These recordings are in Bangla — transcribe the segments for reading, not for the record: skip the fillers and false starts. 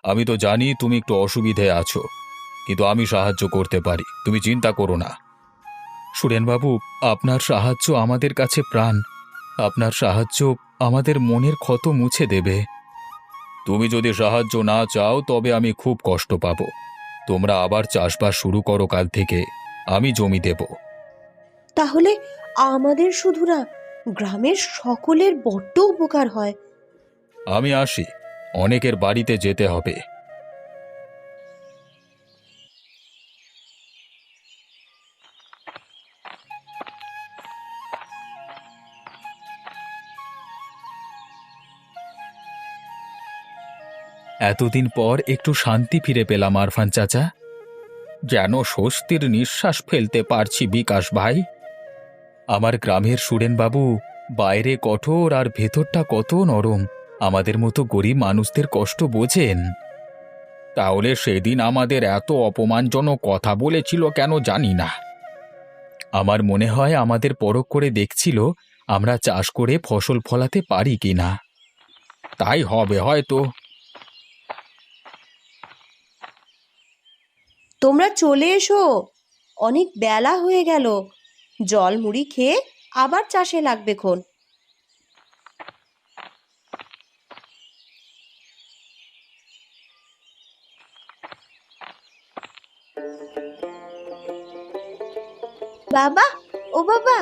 আমি তো জানি তুমি একটু অসুবিধায় আছো, কিন্তু আমি সাহায্য করতে পারি, তুমি চিন্তা করো না। সুরেনবাবু, আপনার সাহায্য আমাদের কাছে প্রাণ। আপনার সাহায্য আমাদের মনের ক্ষত মুছে দেবে। তুমি যদি সাহায্য না চাও তবে আমি খুব কষ্ট পাব। তোমরা আবার চাষবাস শুরু করো কাল থেকে, আমি জমি দেব। তাহলে আমাদের শুধু না, গ্রামের সকলের বড্ড উপকার হয়। আমি আসি, অনেকের বাড়িতে যেতে হবে। এতদিন পর একটু শান্তি ফিরে পেলাম আরফান চাচা। যেন স্বস্তির নিঃশ্বাস ফেলতে পারছি বিকাশ ভাই। আমার গ্রামের সুরেনবাবু বাইরে কঠোর আর ভেতরটা কত নরম। আমাদের মতো গরিব মানুষদের কষ্ট বোঝেন। তাহলে সেদিন আমাদের এত অপমানজনক কথা বলেছিল কেন জানি না। আমার মনে হয় আমাদের পরখ করে দেখছিল আমরা চাষ করে ফসল ফলাতে পারি কিনা। তাই হবে হয়তো। তোমরা চলে এসো, অনেক বেলা হয়ে গেল। জল মুড়ি খেয়ে আবার চাষে লাগবে খন। বাবা, ও বাবা,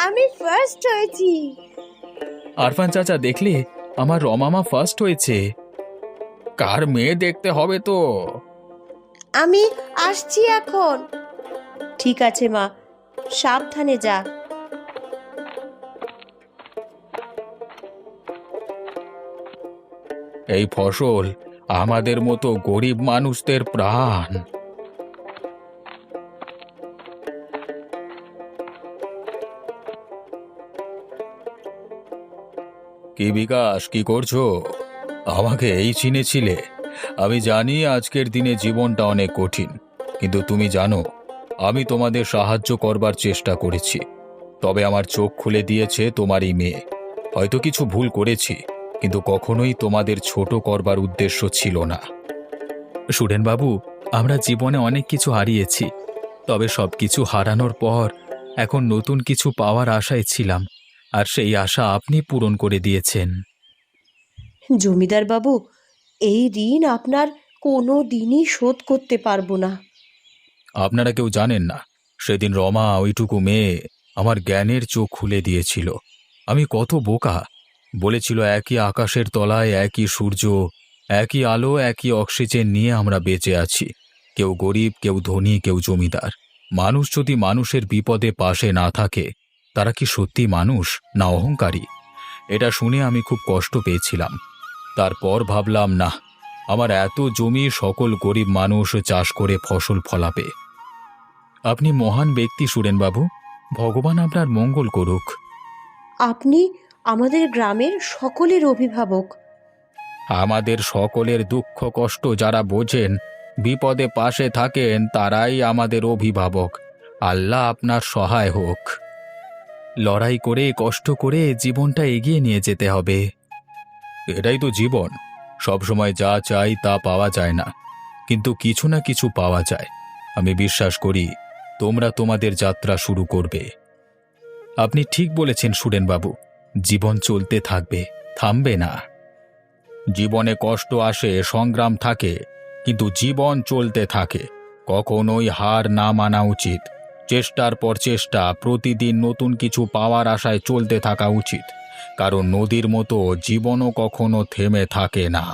আমি ফার্স্ট হয়েছি। আরফান চাচা, দেখলে আমার রমামা ফার্স্ট হয়েছে। কার মেয়ে দেখতে হবে তো। আমি আসছি এখন। ঠিক আছে মা, সাবধানে যা। এই ফসল আমাদের মতো গরিব মানুষদের প্রাণ। কি বিকাশ, কি করছো? আমাকে এই চিনেছিলে? আমি জানি আজকের দিনে জীবনটা অনেক কঠিন, কিন্তু তুমি জানো আমি তোমাদের সাহায্য করবার চেষ্টা করেছি। তবে আমার চোখ খুলে দিয়েছে তোমারই মেয়ে। হয়তো কিছু ভুল করেছি, কিন্তু কখনোই তোমাদের ছোট করবার উদ্দেশ্য ছিল না। সুরেনবাবু, আমরা জীবনে অনেক কিছু হারিয়েছি, তবে সবকিছু হারানোর পর এখন নতুন কিছু পাওয়ার আশায় ছিলাম, আর সেই আশা আপনি পূরণ করে দিয়েছেন। জমিদার বাবু, এই ঋণ আপনার কোনো দিনই শোধ করতে পারবো না। আপনারা কেউ জানেন না, সেদিন রমা ওইটুকু মেয়ে আমার জ্ঞানের চোখ খুলে দিয়েছিল। আমি কত বোকা! বলেছিল একই আকাশের তলায় একই সূর্য, একই আলো, একই অক্সিজেন নিয়ে আমরা বেঁচে আছি। কেউ গরিব, কেউ ধনী, কেউ জমিদার। মানুষ যদি মানুষের বিপদে পাশে না থাকে, তারা কি সত্যি মানুষ না অহংকারী? এটা শুনে আমি খুব কষ্ট পেয়েছিলাম। তারপর ভাবলাম, না, আমার এত জমি সকল গরিব মানুষ চাষ করে ফসল ফলাবে। আপনি মহান ব্যক্তি সুরেনবাবু, ভগবান আপনার মঙ্গল করুক। আপনি আমাদের গ্রামের সকলের অভিভাবক। আমাদের সকলের দুঃখ কষ্ট যারা বোঝেন, বিপদে পাশে থাকেন, তারাই আমাদের অভিভাবক। আল্লাহ আপনার সহায় হোক। লড়াই করে কষ্ট করে জীবনটা এগিয়ে নিয়ে যেতে হবে। এটাই তো জীবন। সবসময় যা চাই তা পাওয়া যায় না, কিন্তু কিছু না কিছু পাওয়া যায়। আমি বিশ্বাস করি তোমরা তোমাদের যাত্রা শুরু করবে। আপনি ঠিক বলেছেন সুরেনবাবু, জীবন চলতে থাকবে, থামবে না। জীবনে কষ্ট আসে, সংগ্রাম থাকে, কিন্তু জীবন চলতে থাকে। কখনোই হার না মানা উচিত। চেষ্টার পর চেষ্টা, প্রতিদিন নতুন কিছু পাওয়ার আশায় চলতে থাকা উচিত, কারণ নদীর মতো জীবনও কখনো থেমে থাকে না।